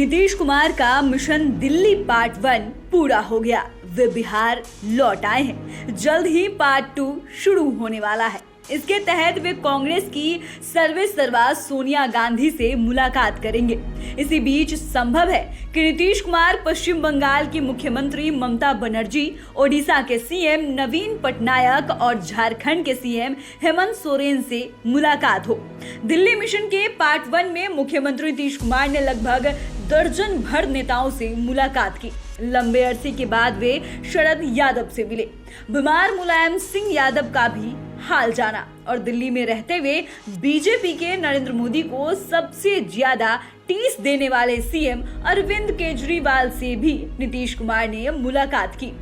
नीतीश कुमार का mission Delhi part 1 पूरा हो गया। वे बिहार लौट आए हैं। जल्द ही पार्ट 2 शुरू होने वाला है। इसके तहत वे कांग्रेस की सर्वेसर्वा सोनिया गांधी से मुलाकात करेंगे। इसी बीच संभव है कि नीतीश कुमार पश्चिम बंगाल की मुख्यमंत्री ममता बनर्जी, ओडिशा के सीएम नवीन पटनायक और झारखंड के सीएम हेमंत सोरेन से मुलाकात हो। दिल्ली मिशन के पार्ट 1 में मुख्यमंत्री नीतीश कुमार ने लगभग दर्जन भर नेताओं से मुलाकात की। लंबे अरसे के बाद वे शरद यादव से मिले। बीमार मुलायम सिंह यादव का भी हाल जाना और दिल्ली में रहते हुए बीजेपी के नरेंद्र मोदी को सबसे ज्यादा टीस देने वाले सीएम अरविंद केजरीवाल से भी नीतीश कुमार ने मुलाकात की।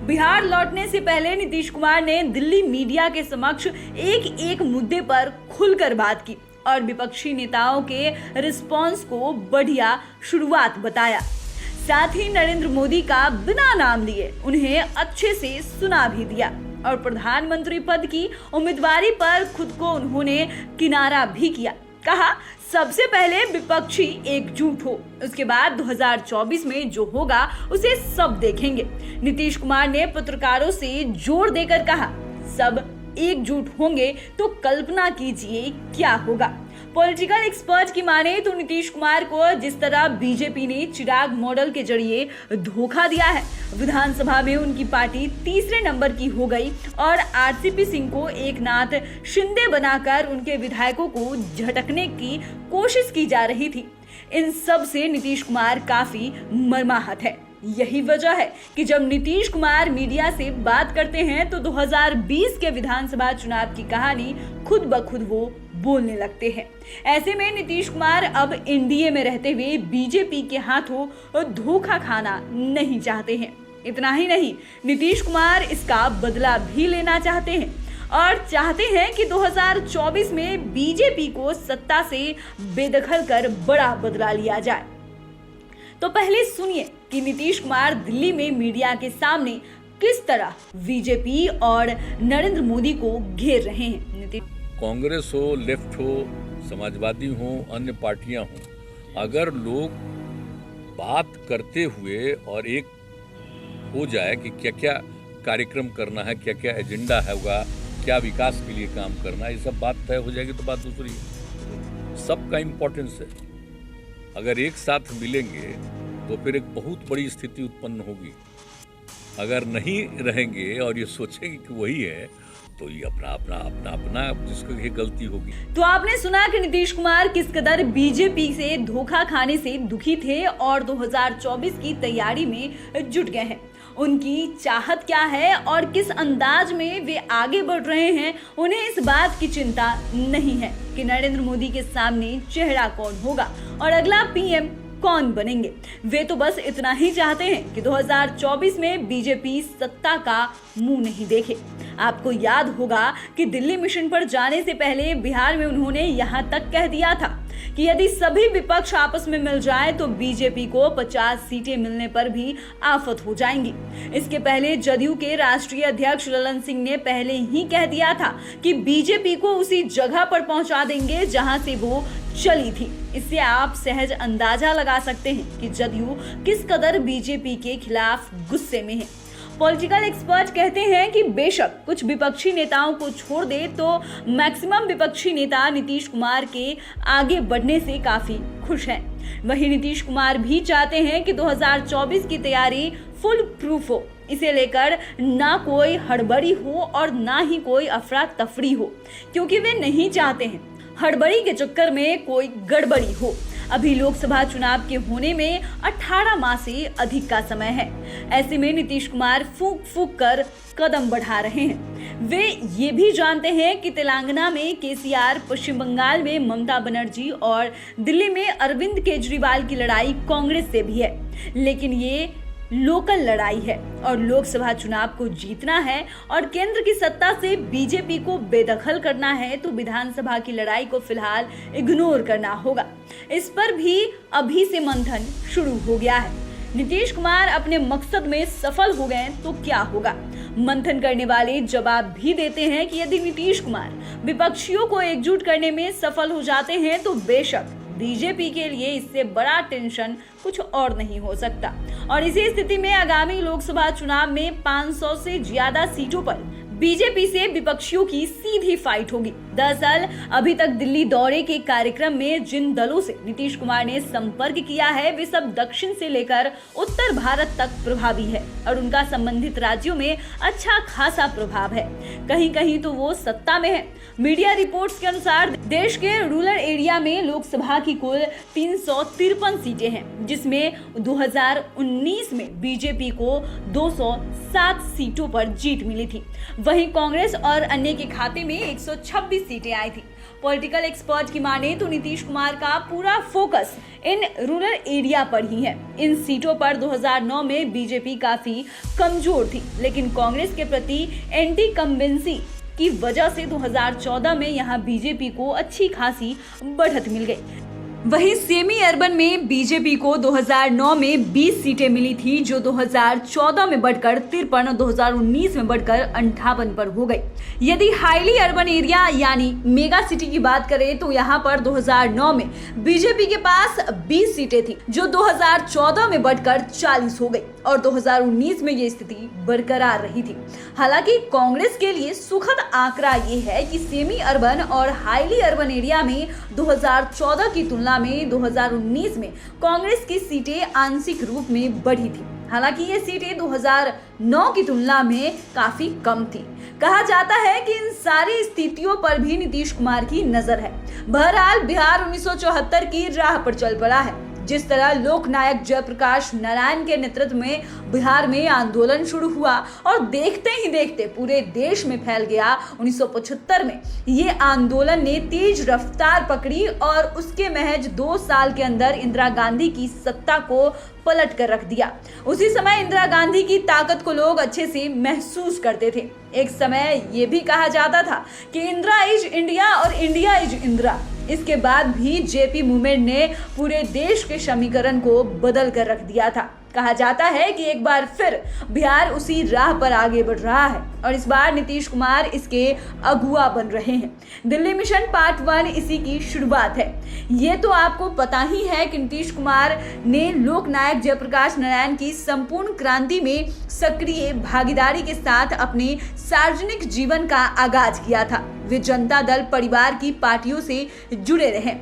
बिहार लौटने से पहले नीतीश कुमार ने दिल्ली मीडिया के समक्ष एक एक मुद्दे पर खुलकर बात की और विपक्षी नेताओं के रिस्पॉन्स को बढ़िया शुरुआत बताया। साथ ही नरेंद्र मोदी का बिना नाम लिए उन्हें अच्छे से सुना भी दिया और प्रधानमंत्री पद की उम्मीदवारी पर खुद को उन्होंने किनारा भी किया। कहा, सबसे पहले विपक्षी एकजुट हो, उसके बाद 2024 में जो होगा उसे सब देखेंगे। नीतीश कुमार ने पत्रकारों से जोर देकर कहा, सब एकजुट होंगे तो कल्पना कीजिए क्या होगा। पॉलिटिकल एक्सपर्ट की माने तो नीतीश कुमार को जिस तरह बीजेपी ने चिराग मॉडल के जरिए धोखा दिया है, विधानसभा में उनकी पार्टी तीसरे नंबर की हो गई और आरसीपी सिंह को एकनाथ शिंदे बनाकर उनके विधायकों को झटकने की कोशिश की जा रही थी। इन सब से नीतीश कुमार काफी मर्माहत है। यही वजह है कि जब नीतीश कुमार मीडिया से बात करते हैं तो 2020 के विधानसभा चुनाव की कहानी खुद ब खुद वो बोलने लगते हैं। ऐसे में नीतीश कुमार अब एनडीए में रहते हुए बीजेपी के हाथों धोखा खाना नहीं चाहते हैं। इतना ही नहीं, नीतीश कुमार इसका बदला भी लेना चाहते हैं और चाहते हैं कि 2024 में बीजेपी को सत्ता से बेदखल कर बड़ा बदला लिया जाए। तो पहले सुनिए कि नीतीश कुमार दिल्ली में मीडिया के सामने किस तरह बीजेपी और नरेंद्र मोदी को घेर रहे हैं। कांग्रेस हो, लेफ्ट हो, समाजवादी हो, अन्य पार्टियां हो, अगर लोग बात करते हुए और एक हो जाए कि क्या क्या कार्यक्रम करना है, क्या क्या एजेंडा है, होगा क्या विकास के लिए काम करना है, ये सब बात तय हो जाएगी तो बात दूसरी है। सबका इम्पोर्टेंस है। अगर एक साथ मिलेंगे तो फिर एक बहुत बड़ी स्थिति उत्पन्न होगी। अगर नहीं रहेंगे और ये सोचेंगे कि वही है तो ये अपना जिसको ये गलती होगी। तो आपने सुना कि नीतीश कुमार किस कदर बीजेपी से धोखा खाने से दुखी थे और 2024 की तैयारी में जुट गए हैं। उनकी चाहत क्या है और किस अंदाज में वे आगे बढ़ रहे हैं, उन्हें इस बात की चिंता नहीं है कि नरेंद्र मोदी के सामने चेहरा कौन होगा और अगला पीएम कौन बनेंगे। वे तो बस इतना ही चाहते हैं कि 2024 में बीजेपी सत्ता का मुंह नहीं देखे। आपको याद होगा कि दिल्ली मिशन पर जाने से पहले बिहार में उन्होंने यहां तक कह दिया था कि यदि सभी विपक्ष आपस में मिल जाए तो बीजेपी को 50 सीटें मिलने पर भी आफत हो जाएंगी। इसके पहले जदयू के राष्ट्रीय अध्यक्ष ललन सिंह ने पहले ही कह दिया था कि बीजेपी को उसी जगह पर पहुंचा देंगे जहां से वो चली थी। इससे आप सहज अंदाजा लगा सकते हैं कि जदयू किस कदर बीजेपी के खिलाफ गुस्से में है। पॉलिटिकल एक्सपर्ट कहते हैं कि बेशक कुछ विपक्षी नेताओं को छोड़ दे तो मैक्सिमम विपक्षी नेता नीतीश कुमार के आगे बढ़ने से काफी खुश हैं। वहीं नीतीश कुमार भी चाहते हैं कि 2024 की तैयारी फुल प्रूफ हो। इसे लेकर ना कोई हड़बड़ी हो और ना ही कोई अफरा तफरी हो, क्योंकि वे नहीं चाहते हैं हड़बड़ी के चक्कर में कोई गड़बड़ी हो। अभी लोकसभा चुनाव के होने में 18 माह से अधिक का समय है। ऐसे में नीतीश कुमार फूंक फूंक कर कदम बढ़ा रहे हैं। वे ये भी जानते हैं कि तेलंगाना में केसीआर, पश्चिम बंगाल में ममता बनर्जी और दिल्ली में अरविंद केजरीवाल की लड़ाई कांग्रेस से भी है, लेकिन ये लोकल लड़ाई है और लोकसभा चुनाव को जीतना है और केंद्र की सत्ता से बीजेपी को बेदखल करना है तो विधानसभा की लड़ाई को फिलहाल इग्नोर करना होगा। इस पर भी अभी से मंथन शुरू हो गया है। नीतीश कुमार अपने मकसद में सफल हो गए तो क्या होगा। मंथन करने वाले जवाब भी देते हैं कि यदि नीतीश कुमार विपक्षियों को एकजुट करने में सफल हो जाते हैं तो बेशक बीजेपी के लिए इससे बड़ा टेंशन कुछ और नहीं हो सकता। और इसी स्थिति में आगामी लोकसभा चुनाव में 500 से ज्यादा सीटों पर बीजेपी से विपक्षियों की सीधी फाइट होगी। दरअसल अभी तक दिल्ली दौरे के कार्यक्रम में जिन दलों से नीतीश कुमार ने संपर्क किया है वे सब दक्षिण से लेकर उत्तर भारत तक प्रभावी है और उनका संबंधित राज्यों में अच्छा खासा प्रभाव है। कहीं कहीं तो वो सत्ता में है। मीडिया रिपोर्ट्स के अनुसार देश के रूरल एरिया में लोकसभा की कुल 353 सीटें हैं, जिसमें 2019 में बीजेपी को 207 सीटों पर जीत मिली थी। वहीं कांग्रेस और अन्य के खाते में 126 सीटें आई थी। पॉलिटिकल एक्सपर्ट की माने तो नीतीश कुमार का पूरा फोकस इन रूरल एरिया पर ही है। इन सीटों पर 2009 में बीजेपी काफी कमजोर थी, लेकिन कांग्रेस के प्रति एंटी कम्बेंसी की वजह से 2014 में यहां बीजेपी को अच्छी खासी बढ़त मिल गई। वहीं सेमी अर्बन में बीजेपी को 2009 में 20 सीटें मिली थी, जो 2014 में बढ़कर 53 और 2019 में बढ़कर 58 पर हो गई। यदि हाईली अर्बन एरिया यानी मेगा सिटी की बात करें तो यहाँ पर 2009 में बीजेपी के पास 20 सीटें थी, जो 2014 में बढ़कर 40 हो गई और 2019 में ये स्थिति बरकरार रही थी। हालांकि कांग्रेस के लिए सुखद आंकड़ा ये है कि सेमी अर्बन और हाईली अर्बन एरिया में 2014 की तुलना में 2019 में कांग्रेस की सीटें आंशिक रूप में बढ़ी थी। हालांकि ये सीटें 2009 की तुलना में काफी कम थी। कहा जाता है कि इन सारी स्थितियों पर भी नीतीश कुमार की नजर है। बहरहाल बिहार 1974 की राह पर चल पड़ा है। जिस तरह लोकनायक जयप्रकाश नारायण के नेतृत्व में बिहार में आंदोलन शुरू हुआ और देखते ही देखते पूरे देश में फैल गया, 1975 में ये आंदोलन ने तेज रफ्तार पकड़ी और उसके महज 2 साल के अंदर इंदिरा गांधी की सत्ता को पलट कर रख दिया। उसी समय इंदिरा गांधी की ताकत को लोग अच्छे से महसूस करते थे। एक समय ये भी कहा जाता था कि इंदिरा इज इंडिया और इंडिया इज इंदिरा। इसके बाद भी जेपी मूवमेंट ने पूरे देश के समीकरण को बदल कर रख दिया था। कहा जाता है कि एक बार फिर बिहार उसी राह पर आगे बढ़ रहा है और इस बार नीतीश कुमार इसके अगुआ बन रहे हैं। दिल्ली मिशन पार्ट 1 इसी की शुरुआत है। ये तो आपको पता ही है कि नीतीश कुमार ने लोकनायक जयप्रकाश नारायण की संपूर्ण क्रांति में सक्रिय भागीदारी के साथ अपने सार्वजनिक जीवन का आगाज किया था। वे जनता दल परिवार की पार्टियों से जुड़े रहे।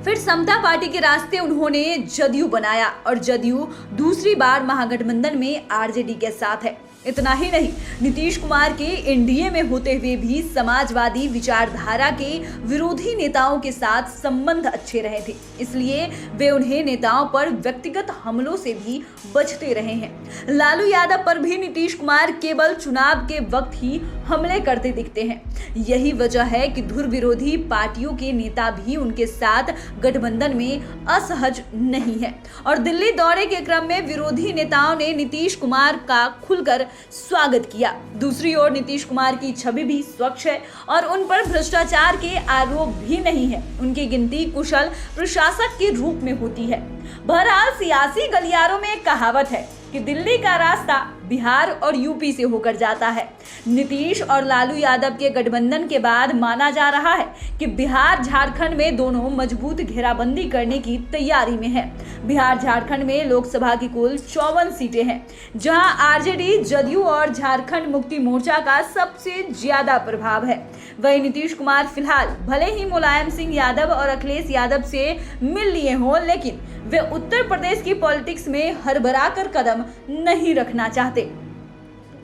फिर समता पार्टी के रास्ते उन्होंने जदयू बनाया और जदयू दूसरी बार महागठबंधन में आरजेडी के साथ है। इतना ही नहीं, नीतीश कुमार के एनडीए में होते हुए भी समाजवादी विचारधारा के विरोधी नेताओं के साथ संबंध अच्छे रहे थे, इसलिए वे उन्हें नेताओं पर व्यक्तिगत हमलों से भी बचते रहे हैं। लालू यादव पर भी नीतीश कुमार केवल चुनाव के वक्त ही हमले करते दिखते हैं। यही वजह है कि धुर विरोधी पार्टियों के नेता भी उनके साथ गठबंधन में असहज नहीं है और दिल्ली दौरे के क्रम में विरोधी नेताओं ने नीतीश कुमार का खुलकर स्वागत किया। दूसरी ओर नीतीश कुमार की छवि भी स्वच्छ है और उन पर भ्रष्टाचार के आरोप भी नहीं है। उनकी गिनती कुशल प्रशासक के रूप में होती है। बहरहाल सियासी गलियारों में एक कहावत है कि दिल्ली का रास्ता बिहार और यूपी से होकर जाता है। नीतीश और लालू यादव के गठबंधन के बाद माना जा रहा है कि बिहार झारखंड में दोनों मजबूत घेराबंदी करने की तैयारी में है। बिहार झारखंड में लोकसभा की कुल 54 सीटें हैं, जहां आरजेडी, जदयू और झारखंड मुक्ति मोर्चा का सबसे ज्यादा प्रभाव है। वहीं नीतीश कुमार फिलहाल भले ही मुलायम सिंह यादव और अखिलेश यादव से मिल लिए हों, लेकिन वे उत्तर प्रदेश की पॉलिटिक्स में हरबरा कर कदम नहीं रखना चाहते।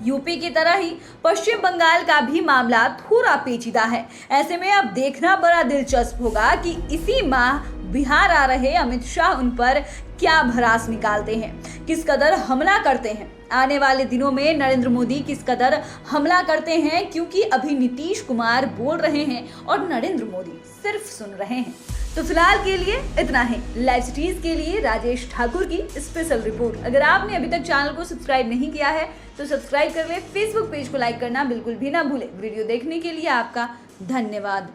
यूपी की तरह ही पश्चिम बंगाल का भी मामला थोड़ा पेचीदा है। ऐसे में अब देखना बड़ा दिलचस्प होगा कि इसी माह बिहार आ रहे अमित शाह उन पर क्या भड़ास निकालते हैं, किस कदर हमला करते हैं। आने वाले दिनों में नरेंद्र मोदी किस कदर हमला करते हैं, क्योंकि अभी नीतीश कुमार बोल रहे हैं और नरेंद्र मोदी सिर्फ सुन रहे हैं। तो फिलहाल के लिए इतना ही। लाइव सिटीज के लिए राजेश ठाकुर की स्पेशल रिपोर्ट। अगर आपने अभी तक चैनल को सब्सक्राइब नहीं किया है तो सब्सक्राइब कर ले। फेसबुक पेज को लाइक करना बिल्कुल भी ना भूले। वीडियो देखने के लिए आपका धन्यवाद।